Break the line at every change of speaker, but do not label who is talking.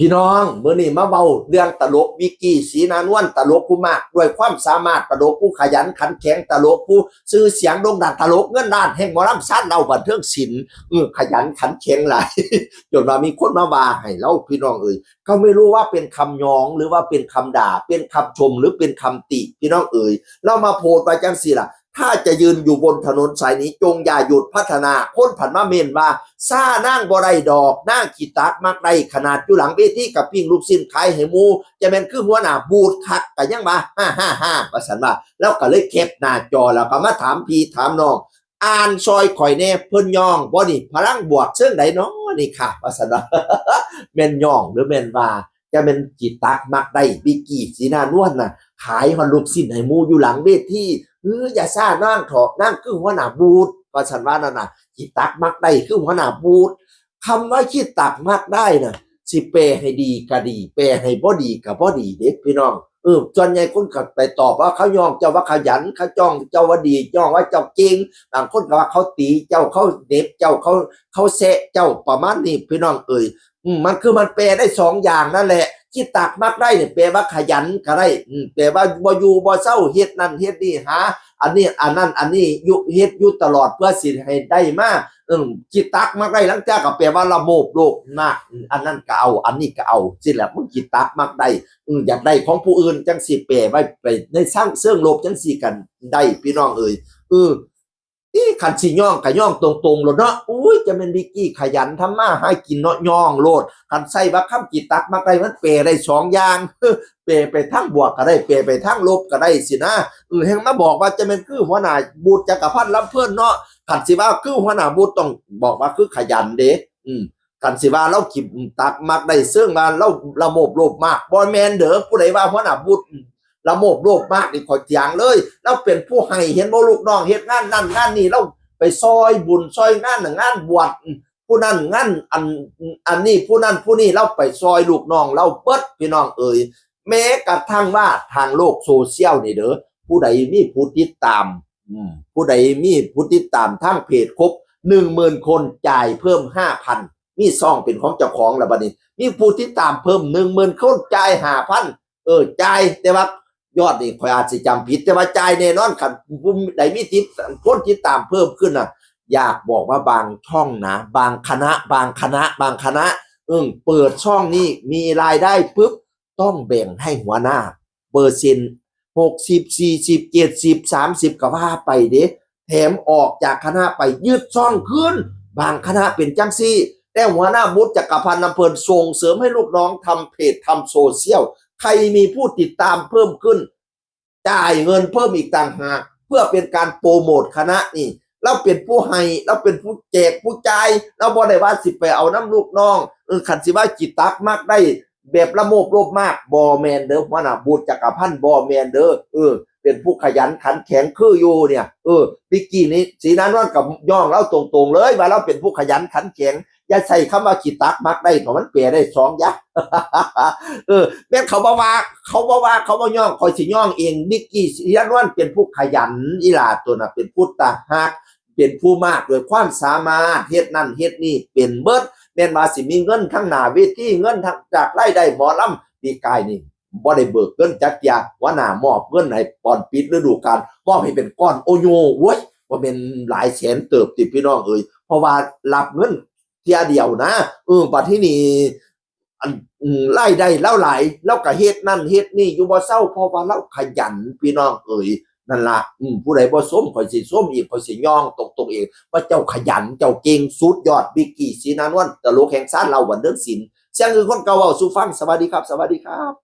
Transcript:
พี่น้องเมื่อนี้มาเบาเรื่องตลกวิกกี้ศรีนานวลตลกผู้มากด้วยความสามารถตลกผู้ขยันขันแข็งตลกผู้ชื่อเสียงโด่งดังตลกเงินล้านแห่งหมอลำซัดเราบันเทิงศิลป์ขยันขันแข็งหลาย จนว่ามีคนมาว่าให้เราพี่น้องเขาไม่รู้ว่าเป็นคำยองหรือว่าเป็นคำด่าเป็นคำชมหรือเป็นคำติพี่น้องเรามาโพสต์ไปจังสิล่ะถ้าจะยืนอยู่บนถนนสายนี้จงอย่าหยุดพัฒนาคนผันมาเมนว่าซ่านั่งบ่ได้ดอกนั่งขีตักมักได้ขนาดอยู่หลังเวทีกับปิ้งลูกชิ้นขายให้หมูจะเป็นคือหัวหน้าบูดคักกันยังมาว่าสันว่าแล้วก็เลยแคปหน้าจอแล้วก็มาถามพี่ถามน้องอ่านซอยข่อยแน่เพิ่นย่องบ่นี่พลังบวกเชิงใดเนาะนี่ค่ะว่าสันว่า แม่นย่องหรือแม่นว่าจะเป็นกีตักมักได้บิกกี้ศรีนานวลน่ะขายฮอนลูกชิ้นให้หมูอยู่หลังเวทีอย่าซ่านั่งเถาะนั่งคือหัวหน้าบูดว่าฉันว่านั่นน่ะขี้ตักมักได้คือหัวหน้าบูดคำว่าขี้ตักมักได้น่ะสิแปลให้ดีก็ดีแปลให้บ่ดีก็บ่ดีเด็กพี่น้องส่วนใหญ่คนก็ไปตอบว่าเขาย่องเจ้าว่าขยันเขาจ้องเจ้าว่าดีย่องว่าเจ้าเก่งบางคนก็ว่าเขาตีเจ้าเขาเน็บเจ้าเขาแซะเจ้าประมาณนี้พี่น้องมันคือมันแปลได้สองอย่างนั่นแหละขี้ตักมักได้เนี่ยแปลว่าขยันก็ได้แปลว่าบ่อยู่บ่เศร้าเฮ็ดนั่นเฮ็ดนี่หาอันนี้อันนั้นอันนี้ยุเฮ็ดอยู่ตลอดเพื่อสิให้ได้มาขี้ตักมักได้หลังจากก็แปลว่าละโมบโลกมากอันนั้นก็เอาอันนี้ก็เอาสิแหละมึงขี้ตักมักได้อยากได้ของผู้อื่นจังสิแปลไว้ไปในสร้างเสื่องโลกจังสิกันได้พี่น้องนี่ขันสิย่องกะย่องตรงๆโลดเนาะอุ้ยจะเป็นบิกกี้ขยันทำมาให้กินเนาะย่องโลดขันใส่ว่าคำกีตักมาได้มันเปรได้สองอย่างเปรไปทั้งบวกก็ได้เปรไปทั้งลบก็ได้สินะแห่งมาบอกว่าจะเป็นคือหัวหน้าบูตรจักรพันธ์ลำเพิ่นเนาะขันสิว่าคือหัวหน้าบูตรต้องบอกว่าคือขยันเด้ขันสิว่าเราขีตักมักได้ซึ่งมาเราระบบโลภมากบอลแมนเด้อผู้ใดว่าหัวหน้าบูตรระบบโลภมากนี่ขอเถียงเลยเราเป็นผู้ให้เห็นบ่ลูกน้องเฮ็ดงานนั่นงานนี่เราไปซอยบุญซอยงานงานบวชผู้นั้นงานอันนี้ผู้นั้นผู้นี้เราไปซอยลูกน้องเราเปิดพี่น้องแม้กระทั่งว่าทางโลกโซเชียลนี่เด้อผู้ใดมีผู้ติดตามผู้ใดมีผู้ติดตามทางเพจครบ 10,000 คนจ่ายเพิ่ม 5,000 มีซองเป็นของเจ้าของแล้วบัดนี้มีผู้ติดตามเพิ่ม 10,000 คนจ่าย 5,000จ่ายแต่ว่ายอดนี่ข่อยอาจสิจำผิดแต่ว่าจ่ายแน่นอนคันผู้ใดมีคนติดตามเพิ่มขึ้นน่ะอยากบอกว่าบางช่องนะบางคณะเปิดช่องนี้มีรายได้ปุ๊บต้องแบ่งให้หัวหน้าเปอร์เซ็นต์60 40 70 30ก็ว่าไปเด้แถมออกจากคณะไปยืดช่องขึ้นบางคณะเป็นจังซี่แต่หัวหน้ามุดจักรพันธ์อำเภอส่งเสริมให้ลูกน้องทำเพจทำโซเชียลใครมีผู้ติดตามเพิ่มขึ้นจ่ายเงินเพิ่มอีกต่างหากเพื่อเป็นการโปรโมทคณะนี่เราเป็นผู้ให้เราเป็นผู้แจกผู้จ่ายเราบ่ได้ว่าสิไปเอาน้ำลูกน้องขันสิว่าจิตตักมากได้แบบละโมบโลภมากบอแมนเด้อว่าน่ะบูตรจักรพันธ์บอแมนเด้อเป็นผู้ขยันขันแข็งคืออยู่เนี่ยบิกกี้นี้ศรีนานวลกับย่องเราตรงๆเลยว่าเราเป็นผู้ขยันขันแข็งอย่าใส่คำว่าจิตตักมักได้เพราะมันเปลี่ยนได้สองอย่างแม่เขาบอกว่าเขาบ่ย่องคอยสิย่องเองบิกกี้ศรีนานวลเป็นผู้ขยันอีหลาตัวน่ะเป็นผู้ตาหักเป็นผู้มากด้วยความสามารถเฮ็ดนั่นเฮ็ดนี่เป็นเบิดแม่นว่าสิมีเงินทั้งหน้าเวทีเงินทั้งจากรายได้หมอลำปีกายนี่บ่ได้เบิกเงินจักยาว่าหน้ามอบเงินให้ก่อนปิดฤดูกาลมอบให้เป็นก้อนโอโยโว้ยว่าเป็นหลายแสนเติบติพี่น้องเพราะว่ารับเงินเที่ยเดียวนะบัดที่นี่รายได้เล่าหลายแล้วก็เฮ็ดนั่นเฮ็ดนี่อยู่บ่เศร้าเพราะว่าเราขยันพี่น้องนั่นล่ะผู้ใดบ่ส้มข่อยสิส้มอีกข่อยสิย่องตรงเองว่าเจ้าขยันเจ้าเก่งสุดยอดบิกกี้ศรีนานวลตลกแห่งชาติเราบันเทิงศิลป์เสียงคือคนเก่าเว้าสู่ฟังสวัสดีครับ